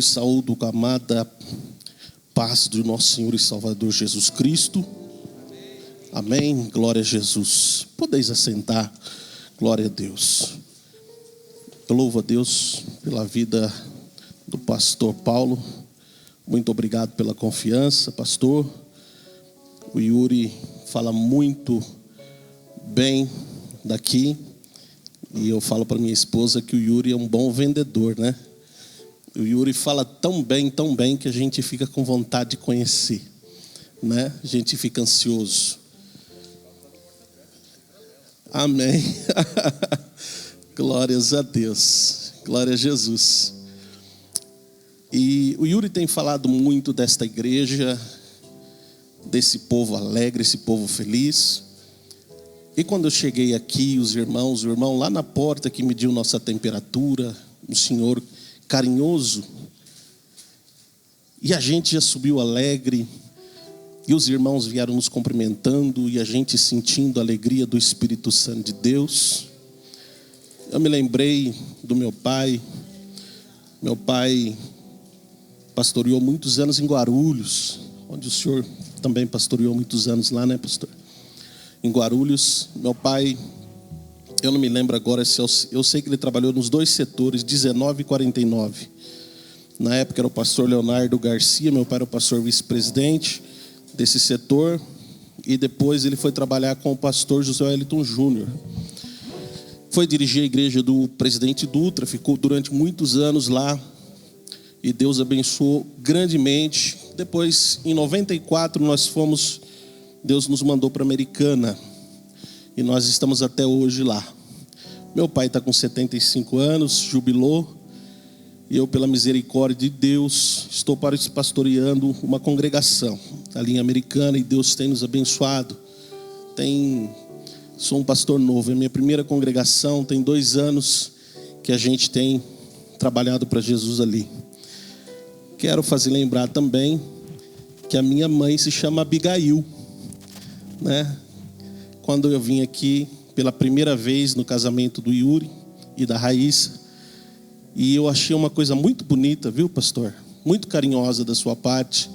Vos saúdo com a amada paz do nosso Senhor e Salvador Jesus Cristo. Amém. Glória a Jesus. Podeis assentar. Glória a Deus. Eu louvo a Deus pela vida do pastor Paulo. Muito obrigado pela confiança, pastor. O Yuri fala muito bem daqui. E eu falo para minha esposa que o Yuri é um bom vendedor, né? O Yuri fala tão bem que a gente fica com vontade de conhecer, né? A gente fica ansioso. Amém. Glórias a Deus. Glória a Jesus. E o Yuri tem falado muito desta igreja, desse povo alegre, esse povo feliz. E quando eu cheguei aqui, o irmão lá na porta que mediu nossa temperatura, um senhor carinhoso, e a gente já subiu alegre, e os irmãos vieram nos cumprimentando, e a gente sentindo a alegria do Espírito Santo de Deus. Eu me lembrei do meu pai. Meu pai pastoreou muitos anos em Guarulhos, onde o senhor também pastoreou muitos anos lá, né, pastor? Em Guarulhos, meu pai, eu não me lembro agora, eu sei que ele trabalhou nos dois setores, 19 e 49. Na época era o pastor Leonardo Garcia, meu pai era o pastor vice-presidente desse setor, e depois ele foi trabalhar com o pastor José Wellington Júnior. Foi dirigir a igreja do presidente Dutra, ficou durante muitos anos lá, e Deus abençoou grandemente. Depois, em 94, Deus nos mandou para Americana, e nós estamos até hoje lá. Meu pai está com 75 anos, jubilou, e eu, pela misericórdia de Deus, estou pastoreando uma congregação ali em Americana, e Deus tem nos abençoado. Sou um pastor novo, é a minha primeira congregação, tem 2 anos que a gente tem trabalhado para Jesus ali. Quero fazer lembrar também que a minha mãe se chama Abigail, né? Quando eu vim aqui pela primeira vez no casamento do Yuri e da Raíssa, e eu achei uma coisa muito bonita, viu, pastor? Muito carinhosa da sua parte.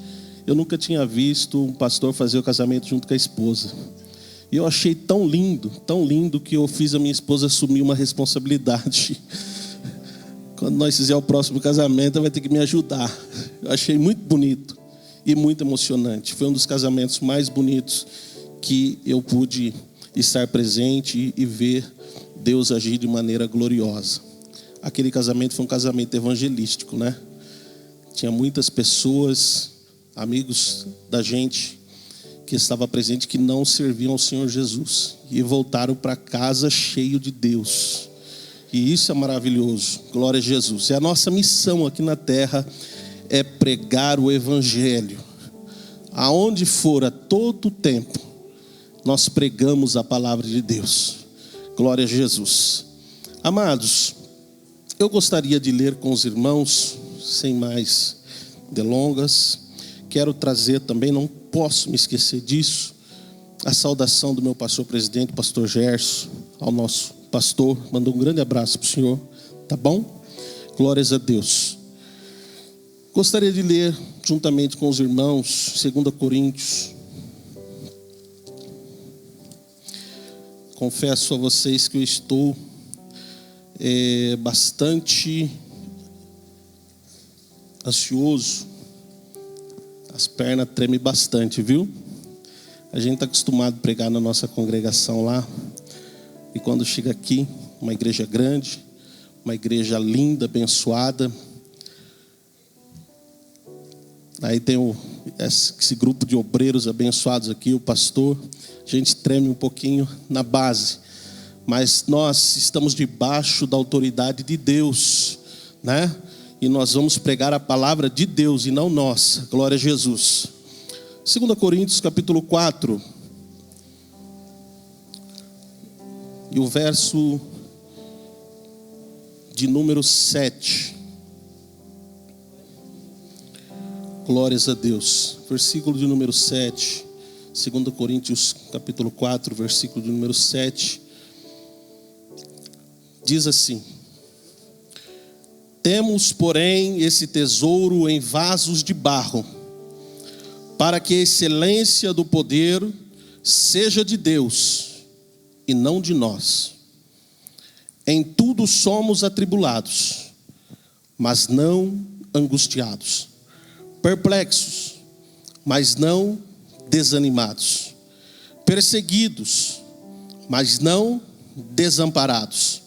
Eu nunca tinha visto um pastor fazer o casamento junto com a esposa. E eu achei tão lindo que eu fiz a minha esposa assumir uma responsabilidade. Quando nós fizermos o próximo casamento, ela vai ter que me ajudar. Eu achei muito bonito e muito emocionante. Foi um dos casamentos mais bonitos que eu pude estar presente e ver Deus agir de maneira gloriosa. Aquele casamento foi um casamento evangelístico, né? Tinha muitas pessoas, amigos da gente, que estava presente, que não serviam ao Senhor Jesus, e voltaram para casa cheio de Deus. E isso é maravilhoso. Glória a Jesus. E a nossa missão aqui na terra é pregar o evangelho. Aonde for, a todo tempo, nós pregamos a palavra de Deus. Glória a Jesus. Amados, eu gostaria de ler com os irmãos, sem mais delongas. Quero trazer também, não posso me esquecer disso, a saudação do meu pastor presidente, pastor Gerson, ao nosso pastor. Mandou um grande abraço para o senhor, tá bom? Glórias a Deus. Gostaria de ler, juntamente com os irmãos, 2 Coríntios. Confesso a vocês que eu estou bastante ansioso. As pernas tremem bastante, viu? A gente está acostumado a pregar na nossa congregação lá. E quando chega aqui, uma igreja grande, uma igreja linda, abençoada. Aí tem esse grupo de obreiros abençoados aqui, o pastor. A gente treme um pouquinho na base. Mas nós estamos debaixo da autoridade de Deus, né? E nós vamos pregar a palavra de Deus e não nossa. Glória a Jesus. 2 Coríntios capítulo 4. E o verso de número 7. Glórias a Deus. Versículo de número 7. 2 Coríntios capítulo 4, versículo de número 7. Diz assim: Temos, porém, esse tesouro em vasos de barro, para que a excelência do poder seja de Deus e não de nós. Em tudo somos atribulados, mas não angustiados, perplexos, mas não desanimados, perseguidos, mas não desamparados,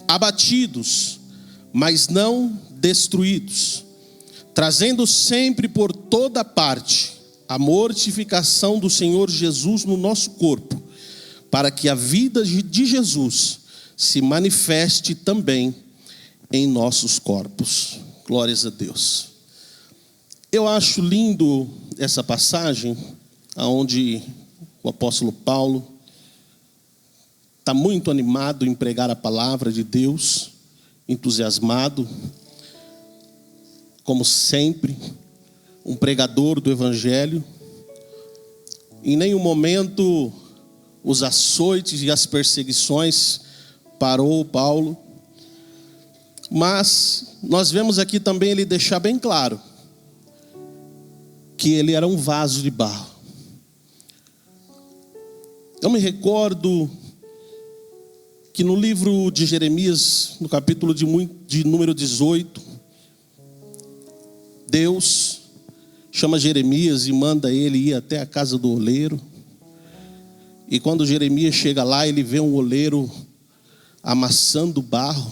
abatidos, mas não destruídos, trazendo sempre por toda parte a mortificação do Senhor Jesus no nosso corpo, para que a vida de Jesus se manifeste também em nossos corpos. Glórias a Deus. Eu acho lindo essa passagem, onde o apóstolo Paulo está muito animado em pregar a palavra de Deus, entusiasmado, como sempre, um pregador do Evangelho. Em nenhum momento os açoites e as perseguições parou Paulo, mas nós vemos aqui também ele deixar bem claro que ele era um vaso de barro. Eu me recordo que no livro de Jeremias, no capítulo de número 18, Deus chama Jeremias e manda ele ir até a casa do oleiro. E quando Jeremias chega lá, ele vê um oleiro amassando barro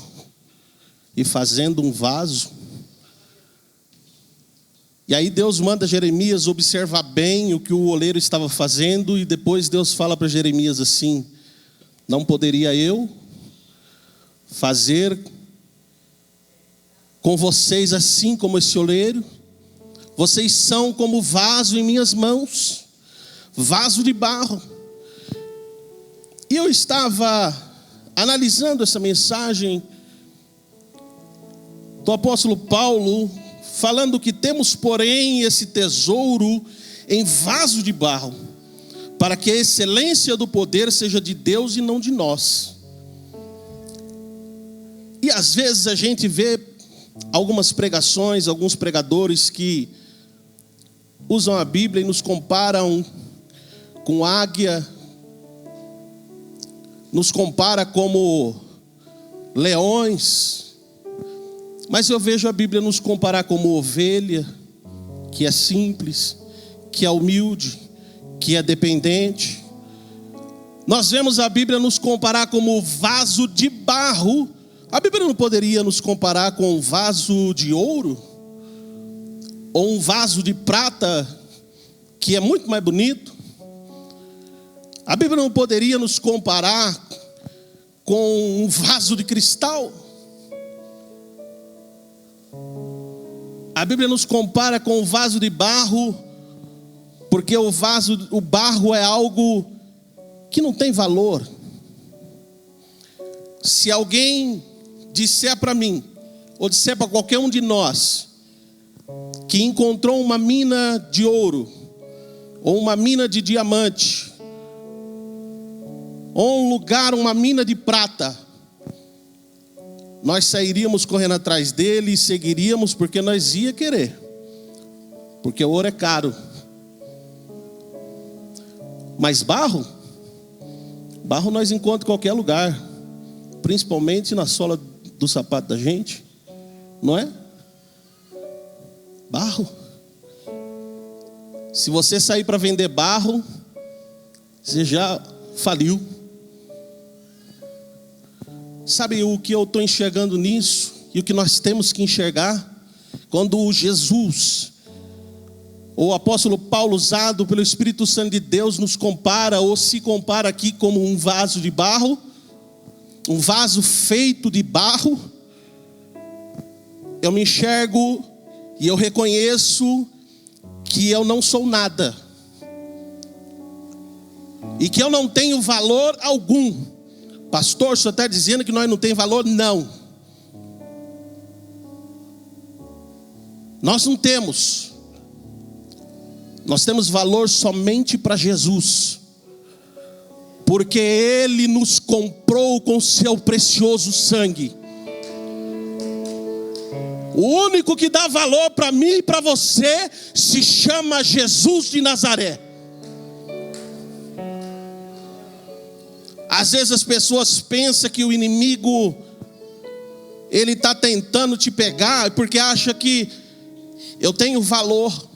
e fazendo um vaso. E aí Deus manda Jeremias observar bem o que o oleiro estava fazendo, e depois Deus fala para Jeremias assim: não poderia eu fazer com vocês assim como esse oleiro? Vocês são como vaso em minhas mãos, vaso de barro. E eu estava analisando essa mensagem do apóstolo Paulo, falando que temos, porém, esse tesouro em vaso de barro, para que a excelência do poder seja de Deus e não de nós. E às vezes a gente vê algumas pregações, alguns pregadores que usam a Bíblia e nos comparam com águia, nos compara como leões. Mas eu vejo a Bíblia nos comparar como ovelha, que é simples, que é humilde, que é dependente. Nós vemos a Bíblia nos comparar como vaso de barro. A Bíblia não poderia nos comparar com um vaso de ouro? Ou um vaso de prata, que é muito mais bonito? A Bíblia não poderia nos comparar com um vaso de cristal? A Bíblia nos compara com um vaso de barro, porque o barro é algo que não tem valor. Se alguém disser para mim, ou disser para qualquer um de nós, que encontrou uma mina de ouro, ou uma mina de diamante, ou um lugar, uma mina de prata, nós sairíamos correndo atrás dele e seguiríamos, porque nós ia querer, porque o ouro é caro. Mas barro nós encontramos em qualquer lugar, principalmente na sola do sapato da gente, não é? Barro. Se você sair para vender barro, você já faliu. Sabe o que eu estou enxergando nisso? E o que nós temos que enxergar? Quando Jesus, o apóstolo Paulo, usado pelo Espírito Santo de Deus, nos compara, ou se compara aqui como um vaso de barro, um vaso feito de barro, eu me enxergo e eu reconheço que eu não sou nada, e que eu não tenho valor algum. Pastor, o senhor está dizendo que nós não temos valor? Não. Nós não temos. Nós temos valor somente para Jesus, porque Ele nos comprou com seu precioso sangue. O único que dá valor para mim e para você se chama Jesus de Nazaré. Às vezes as pessoas pensam que o inimigo, ele está tentando te pegar porque acha que eu tenho valor.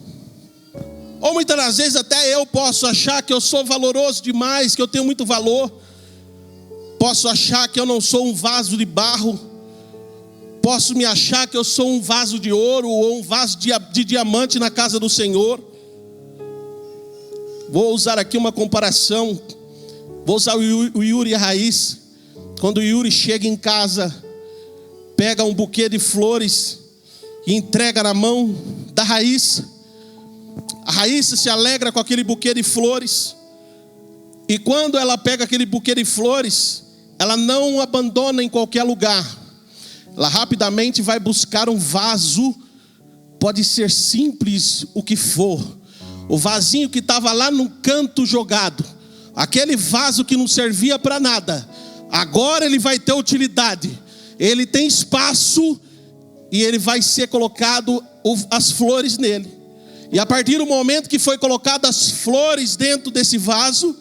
Ou muitas das vezes até eu posso achar que eu sou valoroso demais, que eu tenho muito valor. Posso achar que eu não sou um vaso de barro. Posso me achar que eu sou um vaso de ouro ou um vaso de diamante na casa do Senhor. Vou usar aqui uma comparação. Vou usar o Yuri e a Raíssa. Quando o Yuri chega em casa, pega um buquê de flores e entrega na mão da Raíssa. A Raíssa se alegra com aquele buquê de flores. E quando ela pega aquele buquê de flores, ela não o abandona em qualquer lugar. Ela rapidamente vai buscar um vaso. Pode ser simples o que for. O vasinho que estava lá no canto jogado. Aquele vaso que não servia para nada. Agora ele vai ter utilidade. Ele tem espaço e ele vai ser colocado as flores nele. E a partir do momento que foi colocado as flores dentro desse vaso,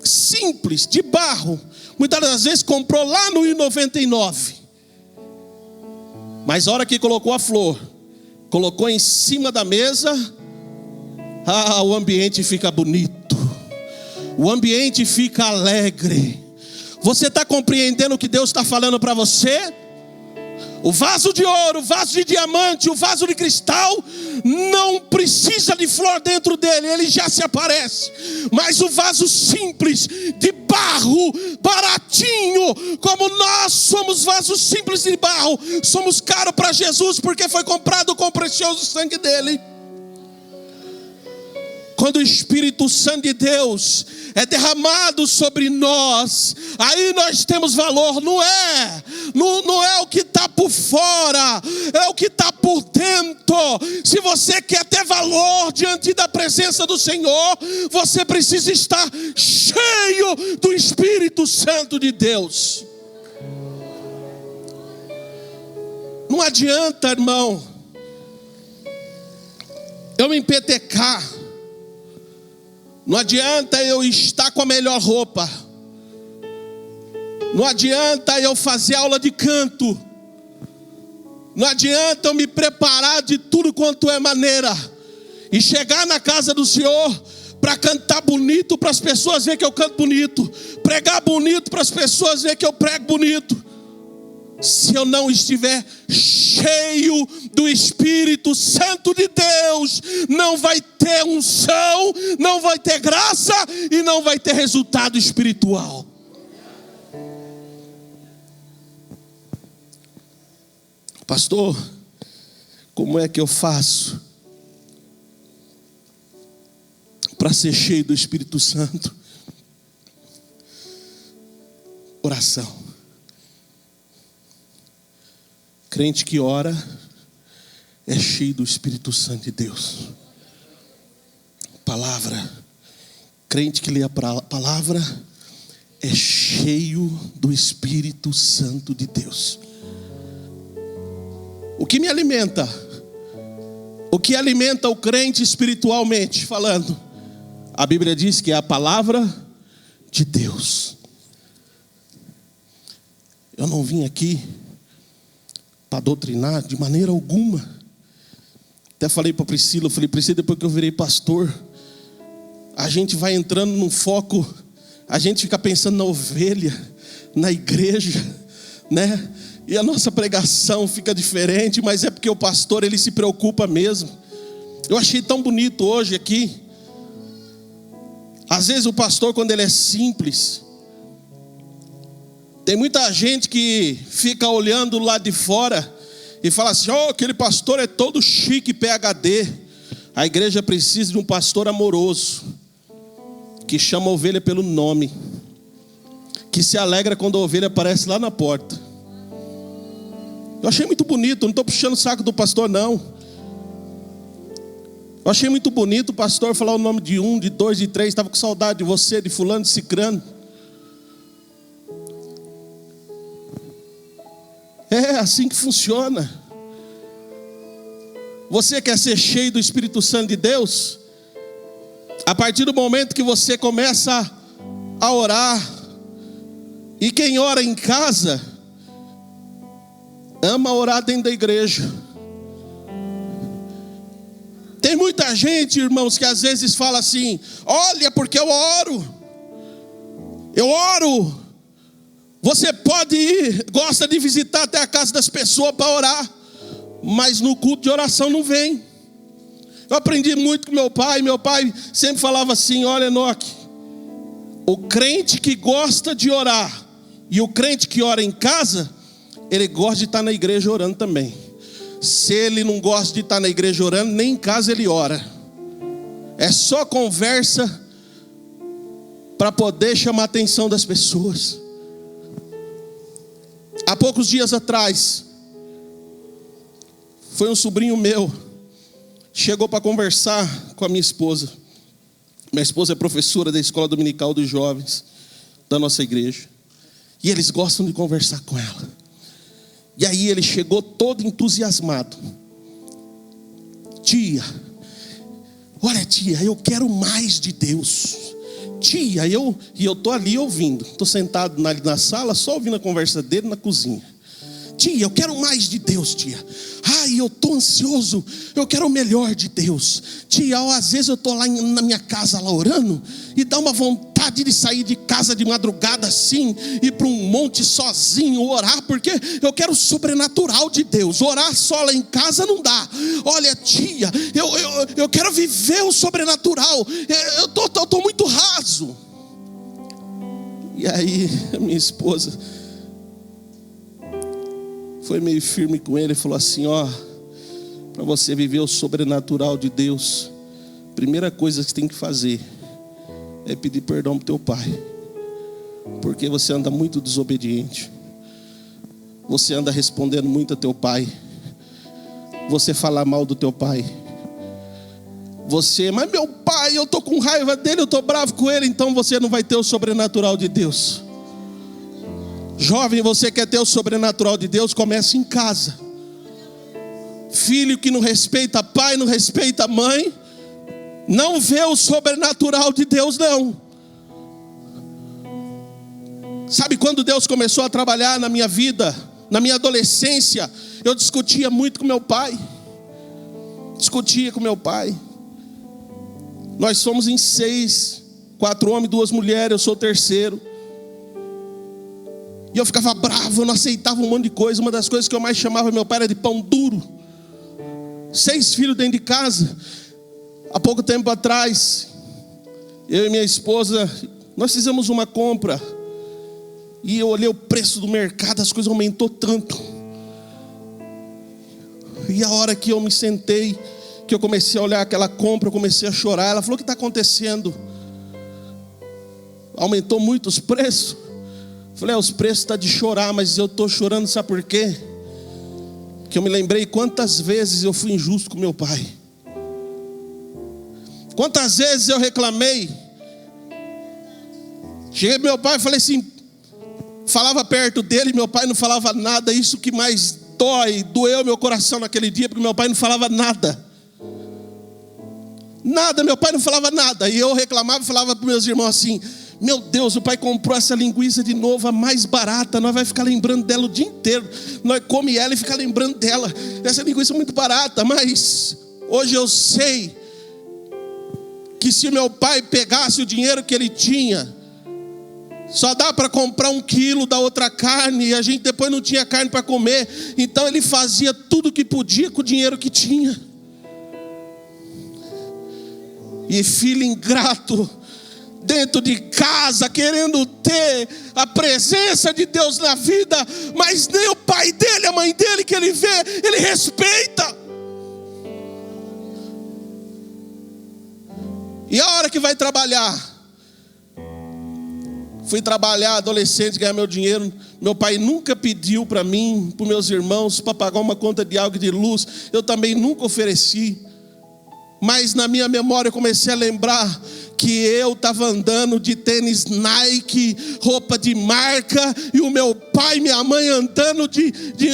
simples, de barro, muitas das vezes comprou lá no I99. Mas a hora que colocou a flor, colocou em cima da mesa, o ambiente fica bonito, o ambiente fica alegre. Você está compreendendo o que Deus está falando para você? O vaso de ouro, o vaso de diamante, o vaso de cristal não precisa de flor dentro dele, ele já se aparece. Mas o vaso simples, de barro, baratinho, como nós somos vasos simples de barro, somos caros para Jesus porque foi comprado com o precioso sangue dele. Quando o Espírito Santo de Deus é derramado sobre nós, aí nós temos valor. Não é o que está por fora, é o que está por dentro. Se você quer ter valor diante da presença do Senhor, você precisa estar cheio do Espírito Santo de Deus. Não adianta, irmão, eu me empetecar. Não adianta eu estar com a melhor roupa. Não adianta eu fazer aula de canto. Não adianta eu me preparar de tudo quanto é maneira e chegar na casa do Senhor para cantar bonito, para as pessoas verem que eu canto bonito, pregar bonito para as pessoas verem que eu prego bonito. Se eu não estiver cheio do Espírito Santo de Deus, não vai ter unção, não vai ter graça e não vai ter resultado espiritual. Pastor, como é que eu faço para ser cheio do Espírito Santo? Oração. Crente que ora é cheio do Espírito Santo de Deus. Palavra. Crente que lê a palavra é cheio do Espírito Santo de Deus. O que me alimenta? O que alimenta o crente espiritualmente falando? A Bíblia diz que é a palavra de Deus. Eu não vim aqui para doutrinar de maneira alguma. Até falei para Priscila, Priscila, depois que eu virei pastor, a gente vai entrando num foco, a gente fica pensando na ovelha, na igreja, né? E a nossa pregação fica diferente, mas é porque o pastor, ele se preocupa mesmo. Eu achei tão bonito hoje aqui. Às vezes o pastor, quando ele é simples, tem muita gente que fica olhando lá de fora e fala assim: aquele pastor é todo chique, PhD. A igreja precisa de um pastor amoroso, que chama a ovelha pelo nome, que se alegra quando a ovelha aparece lá na porta. Eu achei muito bonito, não estou puxando o saco do pastor não. Eu achei muito bonito o pastor falar o nome de um, de dois, de três. Estava com saudade de você, de fulano, de cicrano. É assim que funciona. Você quer ser cheio do Espírito Santo de Deus? A partir do momento que você começa a orar, e quem ora em casa, ama orar dentro da igreja. Tem muita gente, irmãos, que às vezes fala assim: olha, porque eu oro. Você pode ir, gosta de visitar até a casa das pessoas para orar, mas no culto de oração não vem. Eu aprendi muito com meu pai sempre falava assim: olha, Enoque, o crente que gosta de orar e o crente que ora em casa, ele gosta de estar na igreja orando também. Se ele não gosta de estar na igreja orando, nem em casa ele ora. É só conversa para poder chamar a atenção das pessoas. Há poucos dias atrás, foi um sobrinho meu, chegou para conversar com a minha esposa. Minha esposa é professora da escola dominical dos jovens da nossa igreja, e eles gostam de conversar com ela. E aí ele chegou todo entusiasmado: tia, olha tia, eu quero mais de Deus. Tia, eu estou ali ouvindo, estou sentado na sala, só ouvindo a conversa dele na cozinha. Tia, eu quero mais de Deus, tia. Ai, eu estou ansioso, eu quero o melhor de Deus. Tia, às vezes eu estou lá na minha casa lá orando, e dá uma vontade de sair de casa de madrugada assim, ir para um monte sozinho orar, porque eu quero o sobrenatural de Deus. Orar só lá em casa não dá. Olha tia, eu quero viver o sobrenatural. Eu estou muito raso. E aí a minha esposa foi meio firme com ele e falou assim: ó, para você viver o sobrenatural de Deus, a primeira coisa que você tem que fazer é pedir perdão pro teu pai, porque você anda muito desobediente, você anda respondendo muito a teu pai, você fala mal do teu pai, mas meu pai, eu tô com raiva dele, eu tô bravo com ele. Então você não vai ter o sobrenatural de Deus. Jovem, você quer ter o sobrenatural de Deus? Comece em casa. Filho que não respeita pai, não respeita mãe, não vê o sobrenatural de Deus não. Sabe quando Deus começou a trabalhar na minha vida, na minha adolescência, eu discutia muito com meu pai. Nós somos em 6, 4 homens, 2 mulheres, eu sou o terceiro. E eu ficava bravo, eu não aceitava um monte de coisa. Uma das coisas que eu mais chamava meu pai era de pão duro. 6 filhos dentro de casa. Há pouco tempo atrás, eu e minha esposa, nós fizemos uma compra. E eu olhei o preço do mercado, as coisas aumentou tanto. E a hora que eu me sentei, que eu comecei a olhar aquela compra, eu comecei a chorar. Ela falou: o que está acontecendo? Aumentou muito os preços? Eu falei: os preços estão de chorar, mas eu estou chorando, sabe por quê? Porque eu me lembrei quantas vezes eu fui injusto com meu pai. Quantas vezes eu reclamei. Cheguei pro meu pai e falei assim, falava perto dele, meu pai não falava nada. Isso que mais doeu meu coração naquele dia, porque meu pai não falava nada. Meu pai não falava nada. E eu reclamava e falava para meus irmãos assim: meu Deus, o pai comprou essa linguiça de novo, a mais barata. Nós vamos ficar lembrando dela o dia inteiro. Nós comemos ela e ficar lembrando dela. Essa linguiça é muito barata. Mas hoje eu sei que se meu pai pegasse o dinheiro que ele tinha, só dá para comprar 1 quilo da outra carne, e a gente depois não tinha carne para comer. Então ele fazia tudo o que podia com o dinheiro que tinha. E filho ingrato, dentro de casa, querendo ter a presença de Deus na vida, mas nem o pai dele, a mãe dele que ele vê, ele respeita. E a hora que vai trabalhar? Fui trabalhar, adolescente, ganhar meu dinheiro. Meu pai nunca pediu para mim, para meus irmãos, para pagar uma conta de água e de luz. Eu também nunca ofereci. Mas na minha memória eu comecei a lembrar que eu estava andando de tênis Nike, roupa de marca, e o meu pai e minha mãe andando de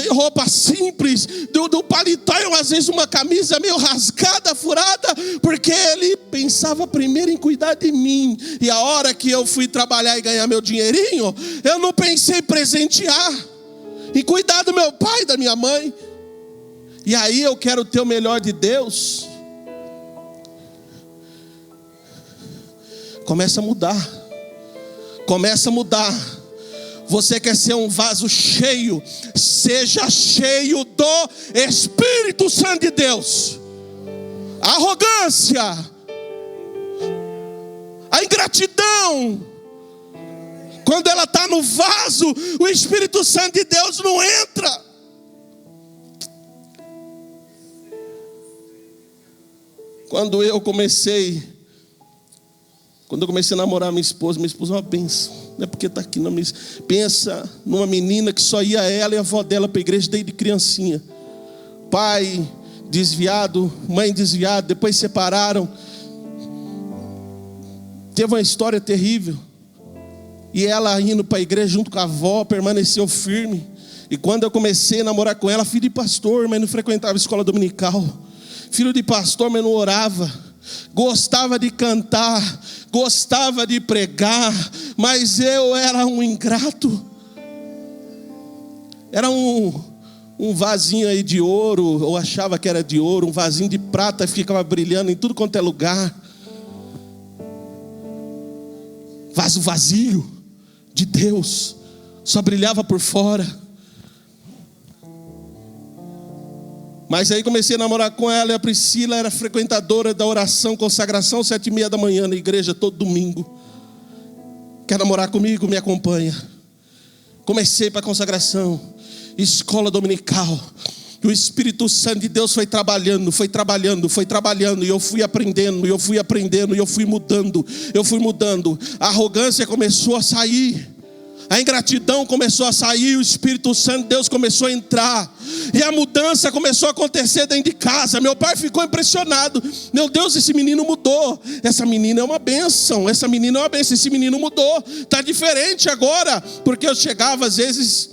roupa simples, do paletó, e às vezes uma camisa meio rasgada, furada, porque ele pensava primeiro em cuidar de mim. E a hora que eu fui trabalhar e ganhar meu dinheirinho, eu não pensei em presentear, em cuidar do meu pai e da minha mãe. E aí eu quero ter o melhor de Deus. Começa a mudar. Começa a mudar. Você quer ser um vaso cheio? Seja cheio do Espírito Santo de Deus. A arrogância, a ingratidão, quando ela está no vaso, o Espírito Santo de Deus não entra. Quando eu comecei a namorar minha esposa é uma bênção. Não é porque está aqui, não. Pensa numa menina que só ia ela e a avó dela para a igreja desde criancinha. Pai desviado, mãe desviada, depois separaram. Teve uma história terrível. E ela indo para a igreja junto com a avó, permaneceu firme. E quando eu comecei a namorar com ela, filho de pastor, mas não frequentava a escola dominical. Filho de pastor, mas não orava. Gostava de cantar, gostava de pregar, mas eu era um ingrato. Era um vasinho aí de ouro, eu achava que era de ouro, um vasinho de prata que ficava brilhando em tudo quanto é lugar. Vaso vazio de Deus, só brilhava por fora. Mas aí comecei a namorar com ela, e a Priscila era frequentadora da oração, consagração, 7h30 da manhã na igreja, todo domingo. Quer namorar comigo? Me acompanha. Comecei para a consagração, escola dominical. E o Espírito Santo de Deus foi trabalhando, e eu fui aprendendo, e eu fui mudando. A arrogância começou a sair. A ingratidão começou a sair, o Espírito Santo de Deus começou a entrar. E a mudança começou a acontecer dentro de casa. Meu pai ficou impressionado. Meu Deus, esse menino mudou. Essa menina é uma bênção. Esse menino mudou. Está diferente agora. Porque eu chegava às vezes,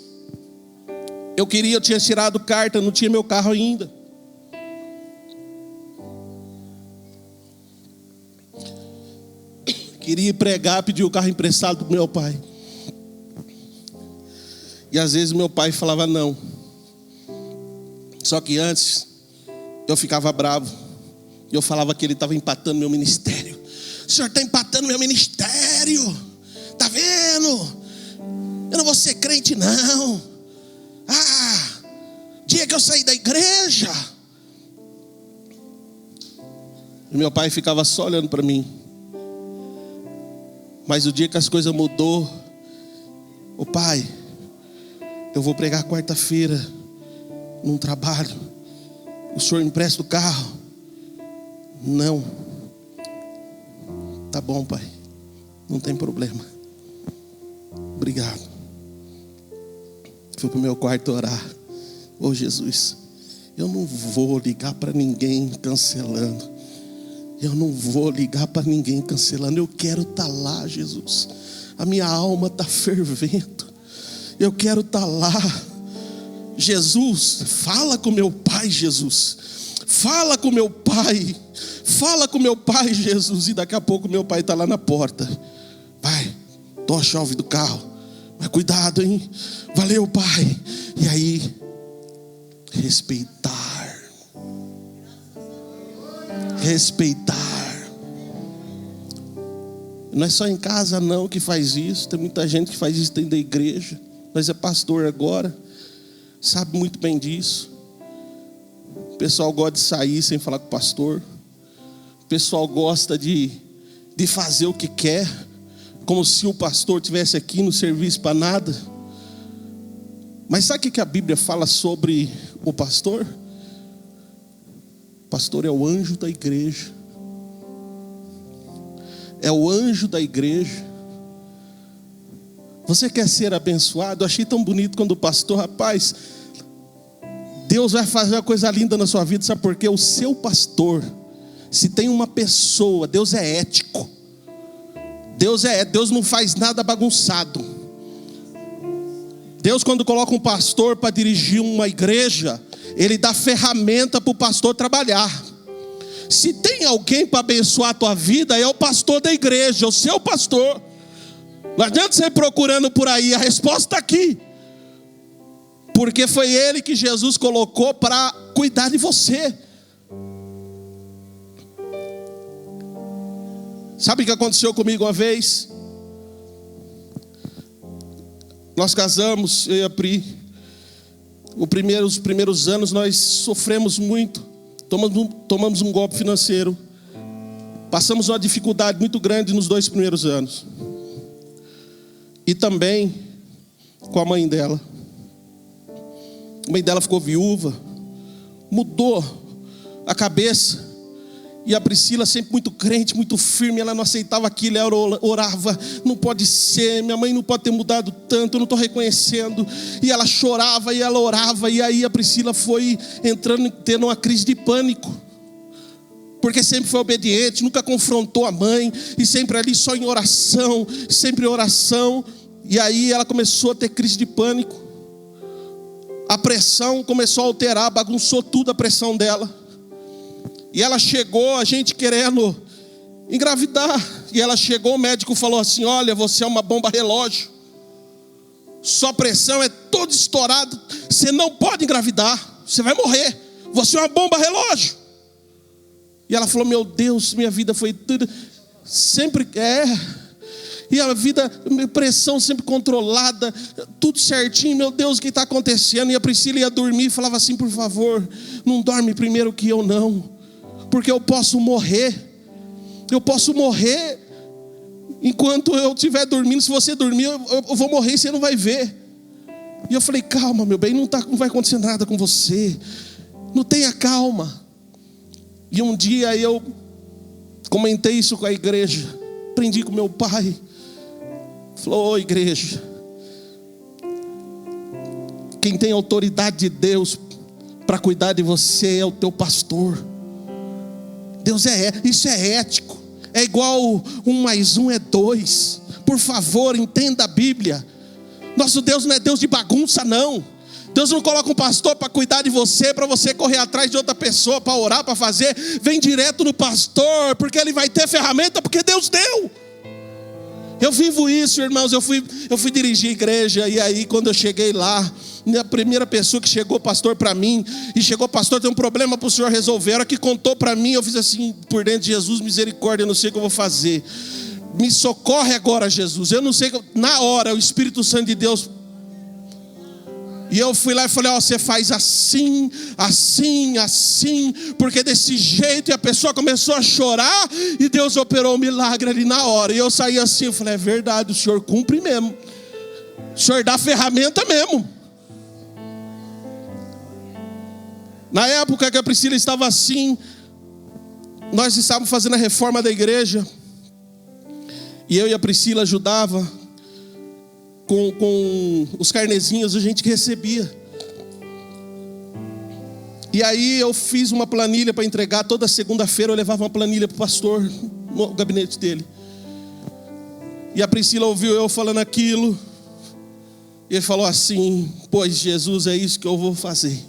eu tinha tirado carta, não tinha meu carro ainda. Queria ir pregar, pedir o carro emprestado do meu pai. E às vezes meu pai falava não. Só que antes eu ficava bravo. E eu falava que ele estava empatando meu ministério. O senhor está empatando meu ministério. Está vendo? Eu não vou ser crente não. Dia que eu saí da igreja. E meu pai ficava só olhando para mim. Mas o dia que as coisas mudou, ô pai, eu vou pregar quarta-feira num trabalho. O senhor empresta o carro? Não. Tá bom, pai. Não tem problema. Obrigado. Fui pro meu quarto orar. Ô Jesus, eu não vou ligar para ninguém cancelando. Eu quero estar lá, Jesus. A minha alma está fervendo. Eu quero estar lá. Jesus, fala com meu pai, Jesus. Fala com meu pai, Jesus. E daqui a pouco meu pai está lá na porta. Pai, tô a chave do carro. Mas cuidado, hein? Valeu, pai. E aí, respeitar. Não é só em casa não que faz isso. Tem muita gente que faz isso dentro da igreja. Nós é pastor agora, sabe muito bem disso. O pessoal gosta de sair sem falar com o pastor. O pessoal gosta de fazer o que quer, como se o pastor estivesse aqui no serviço para nada. Mas sabe o que a Bíblia fala sobre o pastor? O pastor é o anjo da igreja. É o anjo da igreja. Você quer ser abençoado? Eu achei tão bonito quando o pastor, rapaz, Deus vai fazer uma coisa linda na sua vida, sabe por quê? O seu pastor, se tem uma pessoa, Deus é ético. Deus não faz nada bagunçado. Deus, quando coloca um pastor para dirigir uma igreja, Ele dá ferramenta para o pastor trabalhar. Se tem alguém para abençoar a tua vida, é o pastor da igreja, o seu pastor. Não adianta você ir procurando por aí, a resposta está aqui. Porque foi Ele que Jesus colocou para cuidar de você. Sabe o que aconteceu comigo uma vez? Nós casamos, eu e a Pri. Os primeiros anos nós sofremos muito. Tomamos um golpe financeiro. Passamos uma dificuldade muito grande nos 2 primeiros anos. E também com a mãe dela. A mãe dela ficou viúva. Mudou a cabeça. E a Priscila sempre muito crente, muito firme. Ela não aceitava aquilo, ela orava. Não pode ser, minha mãe não pode ter mudado tanto, eu não estou reconhecendo. E ela chorava e ela orava. E aí a Priscila foi entrando, tendo uma crise de pânico. Porque sempre foi obediente, nunca confrontou a mãe. E sempre ali só em oração, sempre em oração. E aí ela começou a ter crise de pânico. A pressão começou a alterar, bagunçou tudo a pressão dela. E ela chegou, a gente querendo engravidar. E ela chegou, o médico falou assim: olha, você é uma bomba relógio. Sua pressão é toda estourada. Você não pode engravidar. Você vai morrer. Você é uma bomba relógio. E ela falou: meu Deus, minha vida foi tudo. Sempre E a vida, pressão sempre controlada, tudo certinho. Meu Deus, o que está acontecendo? E a Priscila ia dormir e falava assim: por favor, não dorme primeiro que eu não. Porque eu posso morrer. Eu posso morrer enquanto eu estiver dormindo. Se você dormir, eu vou morrer e você não vai ver. E eu falei: calma, meu bem, não vai acontecer nada com você. Não tenha calma. E um dia eu comentei isso com a igreja. Aprendi com meu pai. Falou: ô igreja, quem tem autoridade de Deus para cuidar de você é o teu pastor. Deus isso é ético. É igual 1 mais 1 é 2. Por favor, entenda a Bíblia. Nosso Deus não é Deus de bagunça, não. Deus não coloca um pastor para cuidar de você, para você correr atrás de outra pessoa, para orar, para fazer. Vem direto no pastor, porque ele vai ter ferramenta, porque Deus deu. Eu vivo isso, irmãos. Eu fui dirigir a igreja. E aí quando eu cheguei lá, a primeira pessoa que chegou, pastor, para mim, e chegou: pastor, tem um problema para o senhor resolver. A hora que contou para mim, eu fiz assim, por dentro: Jesus, misericórdia, eu não sei o que eu vou fazer. Me socorre agora, Jesus. Eu não sei, na hora o Espírito Santo de Deus. E eu fui lá e falei: ó, você faz assim, assim, assim, porque desse jeito. E a pessoa começou a chorar, e Deus operou um milagre ali na hora. E eu saí assim, eu falei: é verdade, o Senhor cumpre mesmo. O Senhor dá ferramenta mesmo. Na época que a Priscila estava assim, nós estávamos fazendo a reforma da igreja. E eu e a Priscila ajudava com os carnezinhos a gente que recebia. E aí eu fiz uma planilha para entregar. Toda segunda-feira eu levava uma planilha para o pastor no gabinete dele. E a Priscila ouviu eu falando aquilo. E ele falou assim: pois Jesus, é isso que eu vou fazer.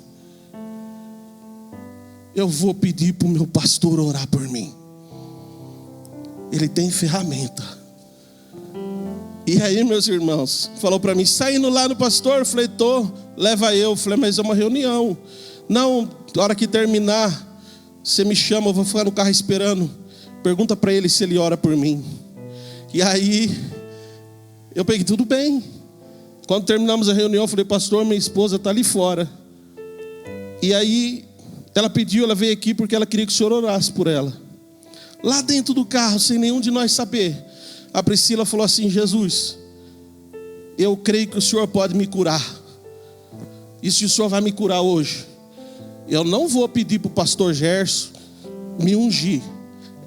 Eu vou pedir para o meu pastor orar por mim. Ele tem ferramenta. E aí, meus irmãos, falou para mim: saindo lá no pastor? Eu falei: tô, leva eu. Eu falei: mas é uma reunião. Não, na hora que terminar, você me chama, eu vou ficar no carro esperando. Pergunta para ele se ele ora por mim. E aí, eu peguei: tudo bem. Quando terminamos a reunião, eu falei: pastor, minha esposa está ali fora. E aí, ela pediu, ela veio aqui porque ela queria que o senhor orasse por ela. Lá dentro do carro, sem nenhum de nós saber, a Priscila falou assim: Jesus, eu creio que o senhor pode me curar. E se o senhor vai me curar hoje, eu não vou pedir para o pastor Gerson me ungir.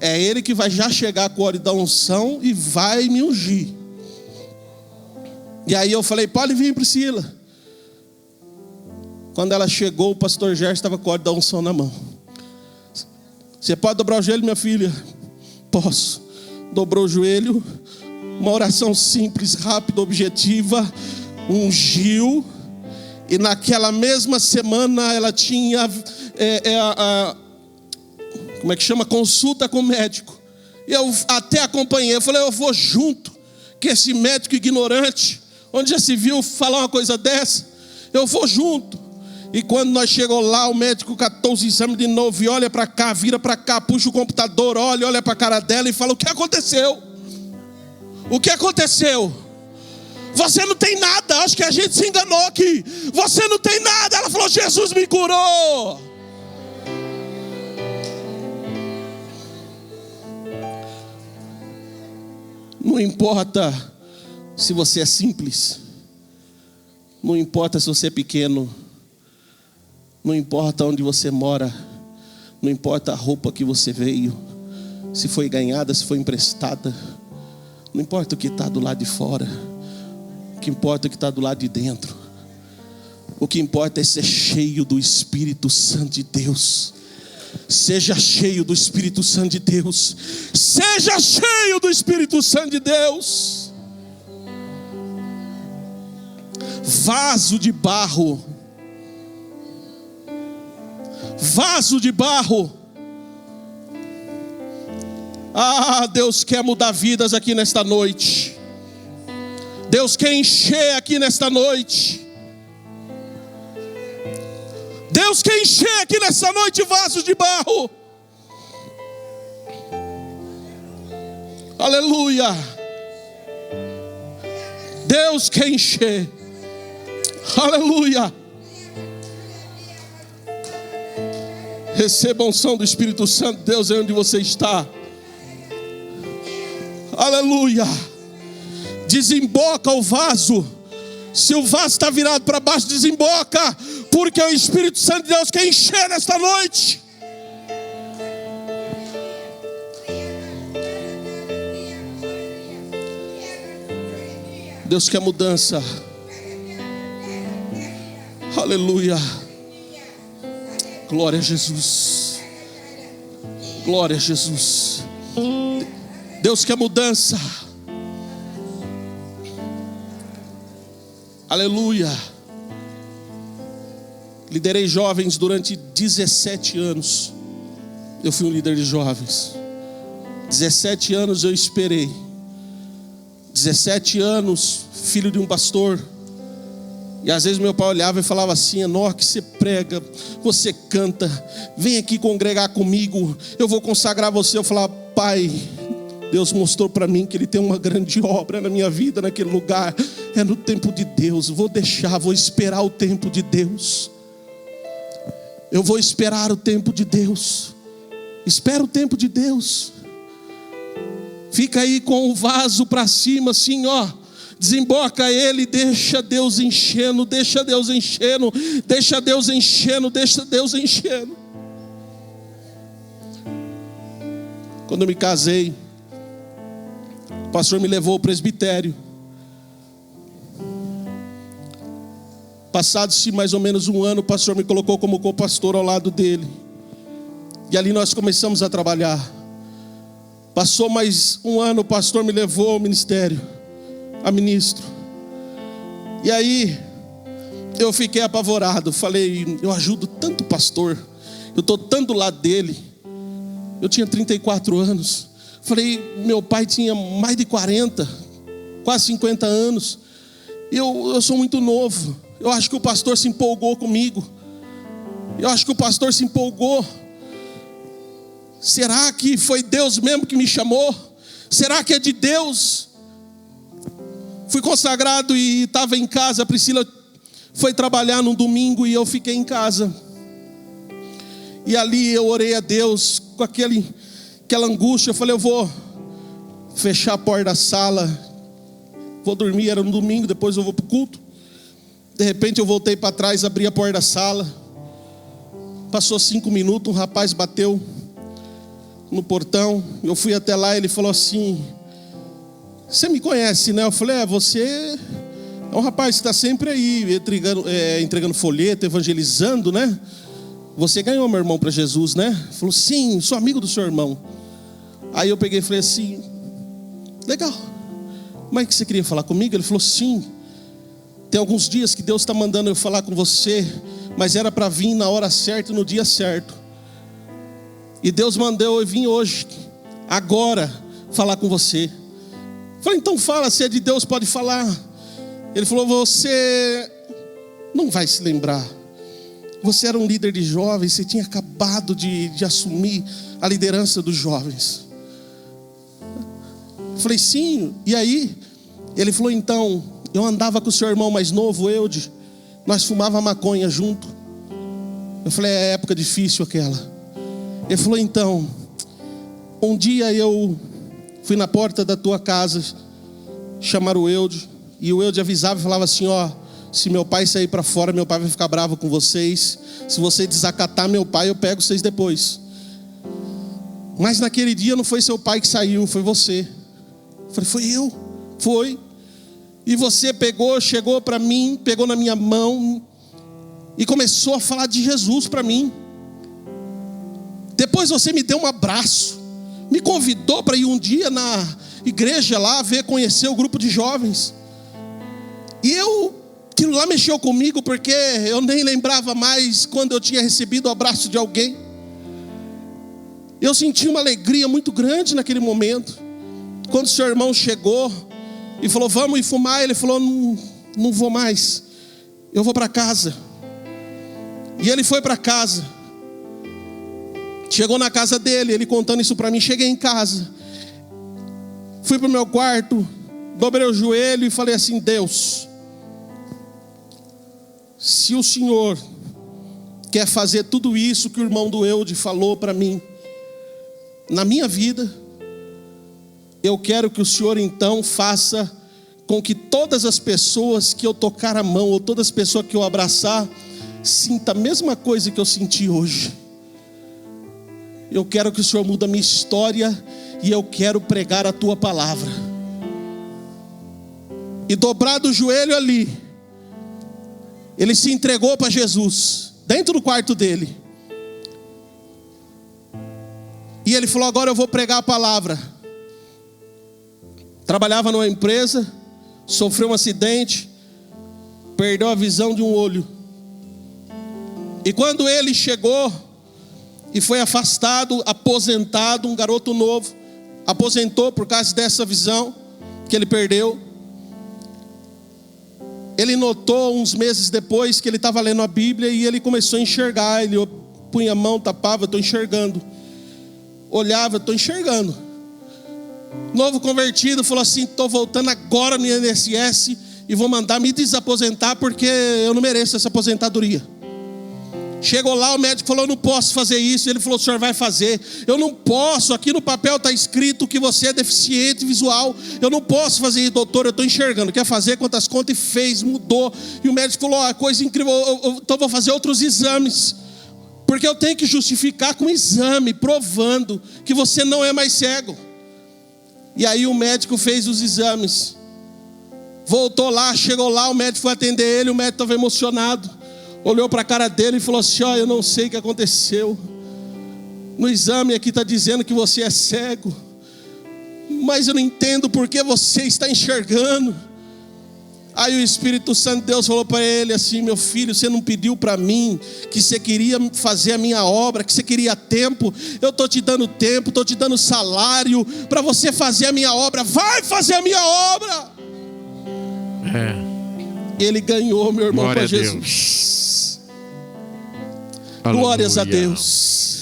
É ele que vai já chegar com o óleo da unção e vai me ungir. E aí eu falei: pode vir, Priscila. Quando ela chegou, o pastor Gerson estava com o óleo da unção na mão. Você pode dobrar o joelho, minha filha? Posso. Dobrou o joelho, Uma oração simples, rápida, objetiva. Ungiu. E naquela mesma semana ela tinha como é que chama? Consulta com o médico. E eu até acompanhei. Eu falei, eu vou junto. Que esse médico ignorante, onde já se viu falar uma coisa dessa? Eu vou junto. E quando nós chegamos lá, o médico catou os exames de novo e olha para cá, vira para cá, puxa o computador, olha para a cara dela e fala, o que aconteceu? O que aconteceu? Você não tem nada, acho que a gente se enganou aqui. Você não tem nada. Ela falou, Jesus me curou. Não importa se você é simples, não importa se você é pequeno, não importa onde você mora, não importa a roupa que você veio, se foi ganhada, se foi emprestada, não importa o que está do lado de fora, o que importa é o que está do lado de dentro. O que importa é ser cheio do Espírito Santo de Deus. Seja cheio do Espírito Santo de Deus. Seja cheio do Espírito Santo de Deus. Vaso de barro. Vaso de barro. Ah, Deus quer mudar vidas aqui nesta noite. Deus quer encher aqui nesta noite. Deus quer encher aqui nessa noite vasos de barro. Aleluia. Deus quer encher. Aleluia. Receba a unção do Espírito Santo. Deus é onde você está. Aleluia. Desemboca o vaso. Se o vaso está virado para baixo, desemboca. Porque o Espírito Santo de Deus quer encher nesta noite. Deus quer mudança. Aleluia. Glória a Jesus. Glória a Jesus. Deus quer mudança. Aleluia. Liderei jovens durante 17 anos. Eu fui um líder de jovens. 17 anos eu esperei. 17 anos, filho de um pastor. E às vezes meu pai olhava e falava assim: Enoque, que você prega, você canta, vem aqui congregar comigo, eu vou consagrar você. Eu falava: pai, Deus mostrou para mim que Ele tem uma grande obra na minha vida, naquele lugar. É no tempo de Deus, vou esperar o tempo de Deus. Eu vou esperar o tempo de Deus. Espera o tempo de Deus. Fica aí com o vaso para cima assim, ó. Desemboca ele, deixa Deus enchendo, deixa Deus enchendo, deixa Deus enchendo, deixa Deus enchendo. Quando eu me casei, o pastor me levou ao presbitério. Passado-se mais ou menos um ano, o pastor me colocou como co-pastor ao lado dele. E ali nós começamos a trabalhar. Passou mais um ano, o pastor me levou ao ministério, a ministro. E aí, eu fiquei apavorado. Falei: eu ajudo tanto o pastor, eu estou tanto do lado dele. Eu tinha 34 anos. Falei: meu pai tinha mais de 40, quase 50 anos. E eu sou muito novo. Eu acho que o pastor se empolgou comigo. Eu acho que o pastor se empolgou. Será que foi Deus mesmo que me chamou? Será que é de Deus? Fui consagrado e estava em casa. A Priscila foi trabalhar num domingo e eu fiquei em casa. E ali eu orei a Deus com aquela angústia. Eu falei: eu vou fechar a porta da sala, vou dormir. Era no domingo, depois eu vou para o culto. De repente eu voltei para trás, abri a porta da sala. Passou 5 minutos, um rapaz bateu no portão. Eu fui até lá, ele falou assim: você me conhece, né? Eu falei: você é um rapaz que está sempre aí entregando folheto, evangelizando, né? Você ganhou meu irmão para Jesus, né? Ele falou: sim, sou amigo do seu irmão. Aí eu peguei e falei assim: legal. Mas que você queria falar comigo? Ele falou: sim, tem alguns dias que Deus está mandando eu falar com você, mas era para vir na hora certa e no dia certo. E Deus mandou eu vir hoje, agora, falar com você. Eu falei: então fala, se é de Deus pode falar. Ele falou: você não vai se lembrar. Você era um líder de jovens, você tinha acabado de assumir a liderança dos jovens. Eu falei: sim. E aí, ele falou: então, eu andava com o seu irmão mais novo, Eude, nós fumava maconha junto. Eu falei: é época difícil aquela. Ele falou: então, um dia eu fui na porta da tua casa, chamaram o Eude, e o Eude avisava e falava assim: ó, se meu pai sair para fora, meu pai vai ficar bravo com vocês. Se você desacatar meu pai, eu pego vocês depois. Mas naquele dia não foi seu pai que saiu, foi você. Eu falei: foi eu, foi. E você pegou, chegou para mim, pegou na minha mão e começou a falar de Jesus para mim. Depois você me deu um abraço, me convidou para ir um dia na igreja lá, conhecer o grupo de jovens. E aquilo lá mexeu comigo, porque eu nem lembrava mais quando eu tinha recebido o abraço de alguém. Eu senti uma alegria muito grande naquele momento. Quando o seu irmão chegou e falou: vamos ir fumar, ele falou: não vou mais, eu vou para casa. E ele foi para casa. Chegou na casa dele, ele contando isso para mim. Cheguei em casa, fui para o meu quarto, dobrei o joelho e falei assim: Deus, se o Senhor quer fazer tudo isso que o irmão do Eude falou para mim na minha vida, eu quero que o Senhor então faça com que todas as pessoas que eu tocar a mão, ou todas as pessoas que eu abraçar, sinta a mesma coisa que eu senti hoje. Eu quero que o Senhor mude a minha história, e eu quero pregar a tua palavra. E dobrado o joelho ali, ele se entregou para Jesus, dentro do quarto dele. E ele falou: agora eu vou pregar a palavra. Trabalhava numa empresa, sofreu um acidente, perdeu a visão de um olho. E quando ele chegou e foi afastado, aposentado, um garoto novo, aposentou por causa dessa visão que ele perdeu. Ele notou uns meses depois que ele estava lendo a Bíblia e ele começou a enxergar. Ele punha a mão, tapava: estou enxergando. Olhava: estou enxergando. Novo convertido, falou assim: estou voltando agora no INSS e vou mandar me desaposentar, porque eu não mereço essa aposentadoria. Chegou lá, o médico falou: eu não posso fazer isso. Ele falou: o senhor vai fazer. Eu não posso, aqui no papel está escrito que você é deficiente visual, eu não posso fazer isso. Doutor, eu estou enxergando. Quer fazer? Quantas contas? E fez, mudou. E o médico falou: ó, coisa incrível, então vou fazer outros exames, porque eu tenho que justificar com exame, provando que você não é mais cego. E aí o médico fez os exames, voltou lá, chegou lá, o médico foi atender ele, o médico estava emocionado, olhou para a cara dele e falou assim: ó, eu não sei o que aconteceu, no exame aqui está dizendo que você é cego, mas eu não entendo por que você está enxergando. Aí o Espírito Santo de Deus falou para ele assim: meu filho, você não pediu para mim que você queria fazer a minha obra, que você queria tempo? Eu estou te dando tempo, estou te dando salário para você fazer a minha obra. Vai fazer a minha obra. Ele ganhou, meu irmão, para Jesus. Glórias a Deus.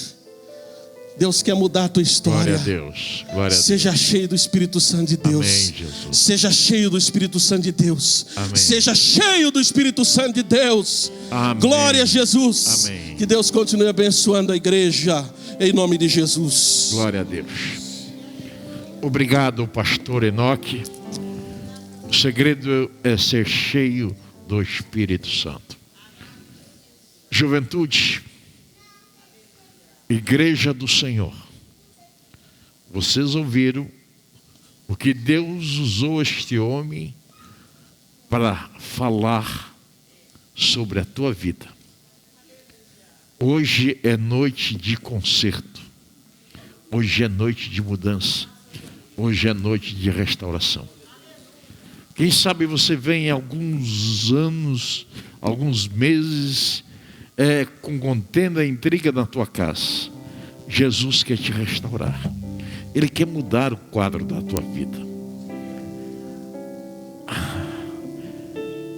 Deus quer mudar a tua história. Glória a Deus. Glória a Deus. Seja cheio do Espírito Santo de Deus. Amém, Jesus. Seja cheio do Espírito Santo de Deus. Amém. Seja cheio do Espírito Santo de Deus. Amém. Glória a Jesus. Amém. Que Deus continue abençoando a igreja, em nome de Jesus. Glória a Deus. Obrigado, pastor Enoque. O segredo é ser cheio do Espírito Santo. Juventude, igreja do Senhor, vocês ouviram o que Deus usou este homem para falar sobre a tua vida. Hoje é noite de conserto, hoje é noite de mudança, hoje é noite de restauração. Quem sabe você vem alguns anos, alguns meses, com contenda e intriga na tua casa. Jesus quer te restaurar. Ele quer mudar o quadro da tua vida.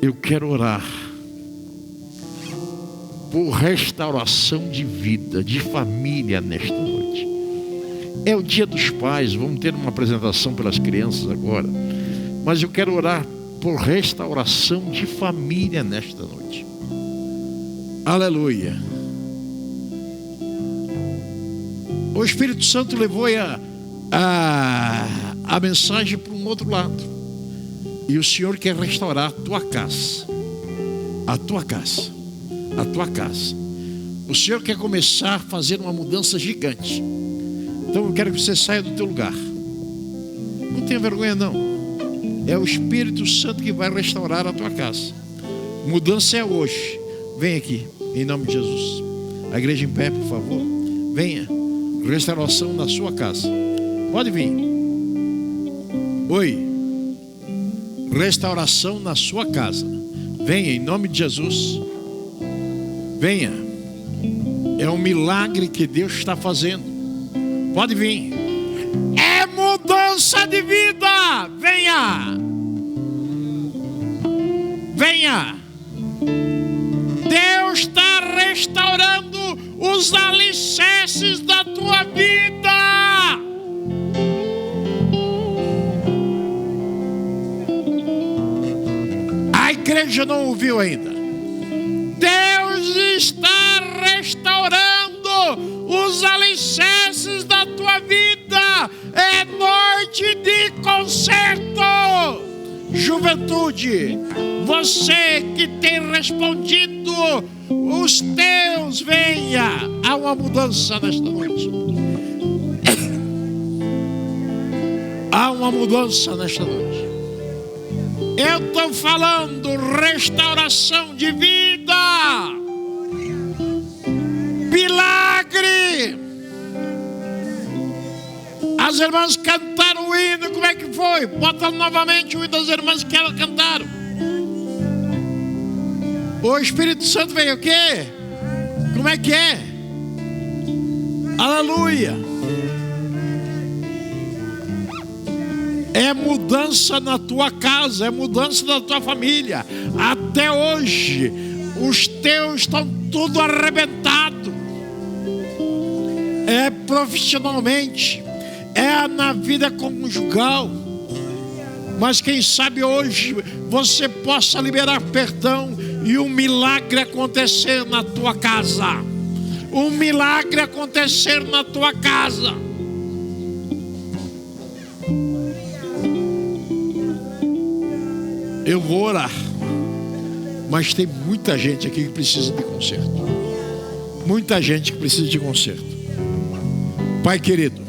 Eu quero orar por restauração de vida, de família nesta noite. É o dia dos pais, vamos ter uma apresentação pelas crianças agora. Mas eu quero orar por restauração de família nesta noite. Aleluia. O Espírito Santo levou a mensagem para um outro lado. E o Senhor quer restaurar a tua casa. A tua casa. A tua casa. O Senhor quer começar a fazer uma mudança gigante. Então eu quero que você saia do teu lugar. Não tenha vergonha não. É o Espírito Santo que vai restaurar a tua casa. Mudança é hoje. Vem aqui, em nome de Jesus. A igreja em pé, por favor. Venha. Restauração na sua casa. Pode vir. Oi. Restauração na sua casa. Venha, em nome de Jesus. Venha. É um milagre que Deus está fazendo. Pode vir. É mudança de vida. Venha. Venha. Deus está restaurando os alicerces da tua vida. A igreja não ouviu ainda. Deus está restaurando os alicerces da tua vida. É noite de concerto. Juventude, você que tem respondido os teus, venha. Há uma mudança nesta noite. Há uma mudança nesta noite. Eu estou falando restauração de vida. Milagre. As irmãs cantaram o hino, como é que foi? Bota novamente o hino das irmãs que elas cantaram. O Espírito Santo veio o quê? Como é que é? Aleluia. É mudança na tua casa, é mudança na tua família. Até hoje, os teus estão tudo arrebentado. É profissionalmente, é na vida conjugal. Mas quem sabe hoje você possa liberar perdão e um milagre acontecer na tua casa. Um milagre acontecer na tua casa. Eu vou orar, mas tem muita gente aqui que precisa de conserto. Muita gente que precisa de conserto. Pai querido,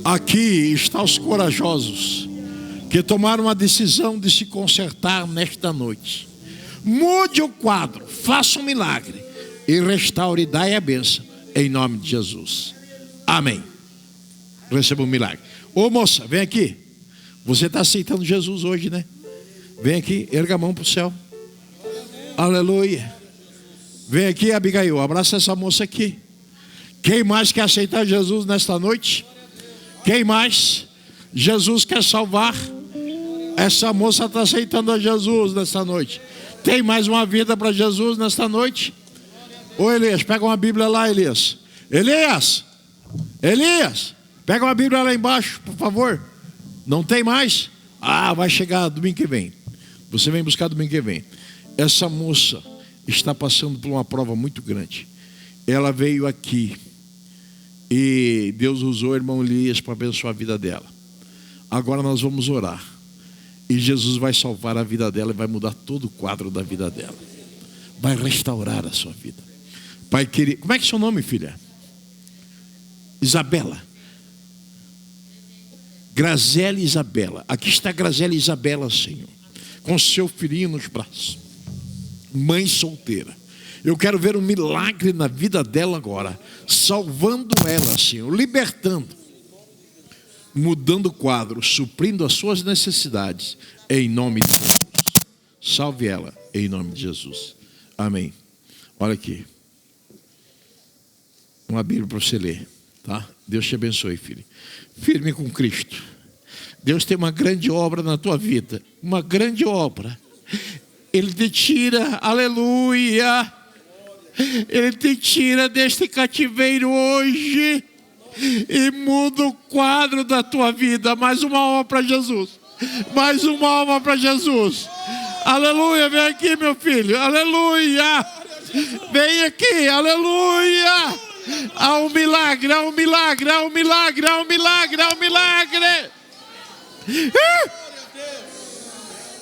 aqui estão os corajosos que tomaram a decisão de se consertar nesta noite. Mude o quadro, faça um milagre e restaure e dai a bênção em nome de Jesus. Amém. Receba um milagre. Ô moça, vem aqui. Você está aceitando Jesus hoje, né? Vem aqui, erga a mão para o céu. Aleluia. Vem aqui, Abigail, abraça essa moça aqui. Quem mais quer aceitar Jesus nesta noite? Quem mais? Jesus quer salvar. Essa moça está aceitando a Jesus nesta noite. Tem mais uma vida para Jesus nesta noite? Ô Elias, pega uma Bíblia lá, Elias. Elias, pega uma Bíblia lá embaixo, por favor. Não tem mais? Ah, vai chegar domingo que vem. Você vem buscar domingo que vem. Essa moça está passando por uma prova muito grande. Ela veio aqui e Deus usou o irmão Elias para abençoar a vida dela. Agora nós vamos orar. E Jesus vai salvar a vida dela e vai mudar todo o quadro da vida dela. Vai restaurar a sua vida. Pai querido, como é que é seu nome, filha? Isabela. Graziela Isabela. Aqui está Graziela Isabela, Senhor, com seu filhinho nos braços. Mãe solteira. Eu quero ver um milagre na vida dela agora, salvando ela, Senhor, libertando. mudando o quadro, suprindo as suas necessidades, em nome de Jesus. Salve ela, em nome de Jesus. Amém. Olha aqui. Uma Bíblia para você ler, tá? Deus te abençoe, filho. Firme com Cristo. Deus tem uma grande obra na tua vida. Uma grande obra. Ele te tira, aleluia. Ele te tira deste cativeiro hoje e muda o quadro da tua vida. Mais uma alma para Jesus. Mais uma alma para Jesus. Aleluia, vem aqui, meu filho. Aleluia. Vem aqui, aleluia. Há um milagre, há um milagre, há um milagre, há um milagre, há um milagre.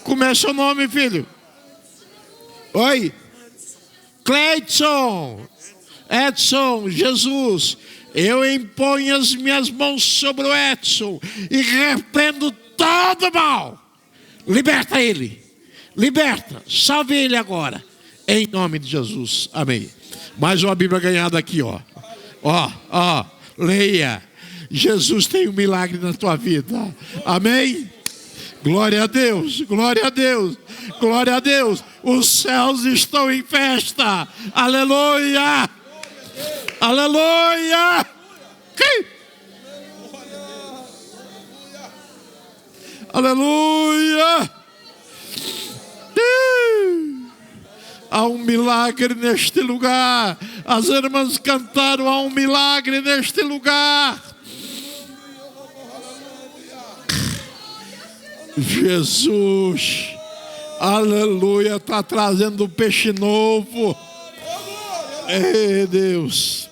Como é seu nome, filho? Oi. Cleiton. Edson, Jesus. Eu imponho as minhas mãos sobre o Edson e repreendo todo mal. Liberta ele. Liberta. Salve ele agora. Em nome de Jesus. Amém. Mais uma Bíblia ganhada aqui, ó. Ó, leia. Jesus tem um milagre na tua vida. Amém? Glória a Deus, glória a Deus, glória a Deus. Os céus estão em festa. Aleluia. Aleluia. Aleluia. Há um milagre neste lugar. As irmãs cantaram: há um milagre neste lugar. Jesus, aleluia, está trazendo peixe novo. Ei, Deus.